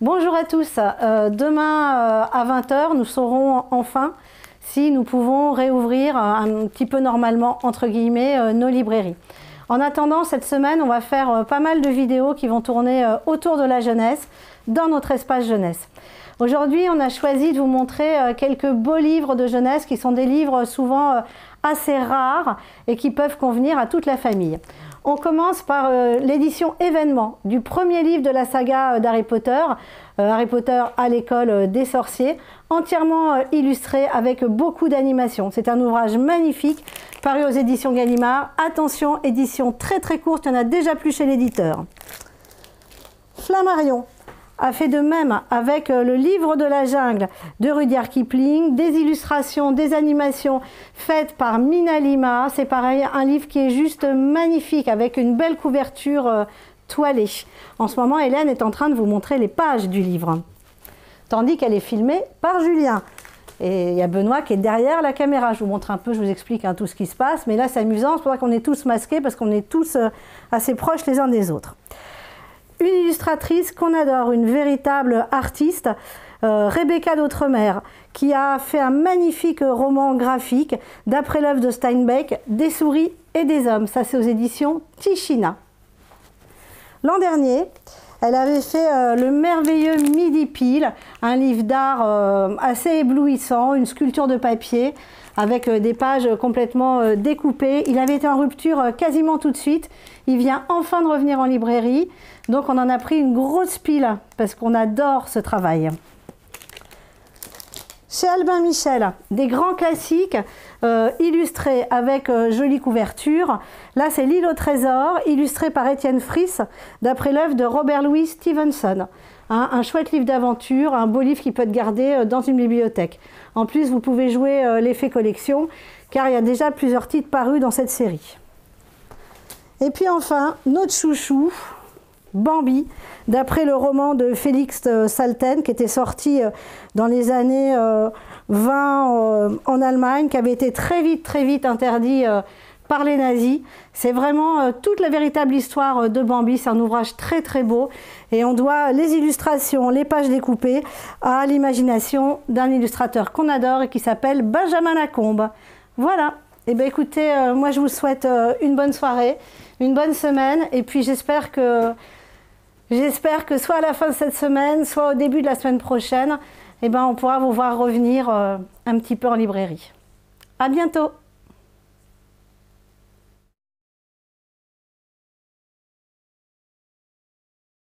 Bonjour à tous. Demain à 20 h, nous saurons enfin si nous pouvons réouvrir un petit peu normalement, entre guillemets, nos librairies. En attendant, cette semaine, on va faire pas mal de vidéos qui vont tourner autour de la jeunesse, dans notre espace jeunesse. Aujourd'hui, on a choisi de vous montrer quelques beaux livres de jeunesse qui sont des livres souvent assez rares et qui peuvent convenir à toute la famille. On commence par l'édition événement du premier livre de la saga d'Harry Potter, Harry Potter à l'école des sorciers, entièrement illustré avec beaucoup d'animation. C'est un ouvrage magnifique, paru aux éditions Gallimard. Attention, édition très courte, il y en a déjà plus chez l'éditeur. Flammarion a fait de même avec le livre de la jungle de Rudyard Kipling, des illustrations, des animations faites par Mina Lima. C'est pareil, un livre qui est juste magnifique avec une belle couverture toilée. En ce moment, Hélène est en train de vous montrer les pages du livre, tandis qu'elle est filmée par Julien. Et il y a Benoît qui est derrière la caméra. Je vous montre un peu, je vous explique tout ce qui se passe, mais là c'est amusant, c'est pour ça qu'on est tous masqués, parce qu'on est tous assez proches les uns des autres. Une illustratrice qu'on adore, une véritable artiste, Rebecca d'Outremer, qui a fait un magnifique roman graphique d'après l'œuvre de Steinbeck, Des souris et des hommes. Ça, c'est aux éditions Tichina. L'an dernier, elle avait fait le merveilleux Midi Pile, un livre d'art assez éblouissant, une sculpture de papier avec des pages complètement découpées. Il avait été en rupture quasiment tout de suite. Il vient enfin de revenir en librairie. Donc on en a pris une grosse pile parce qu'on adore ce travail. Chez Albin Michel, des grands classiques illustrés avec jolie couverture. Là, c'est L'île au trésor, illustré par Étienne Fris, d'après l'œuvre de Robert Louis Stevenson. Un chouette livre d'aventure, un beau livre qui peut être gardé dans une bibliothèque. En plus, vous pouvez jouer l'effet collection, car il y a déjà plusieurs titres parus dans cette série. Et puis enfin, notre chouchou, Bambi, d'après le roman de Félix Salten, qui était sorti dans les années 20 en Allemagne, qui avait été très vite interdit par les nazis. C'est vraiment toute la véritable histoire de Bambi. C'est un ouvrage très beau et on doit les illustrations, les pages découpées à l'imagination d'un illustrateur qu'on adore et qui s'appelle Benjamin Lacombe. Voilà. Et bien écoutez, moi je vous souhaite une bonne soirée, une bonne semaine, et puis j'espère que soit à la fin de cette semaine, soit au début de la semaine prochaine, eh ben, on pourra vous voir revenir un petit peu en librairie. À bientôt!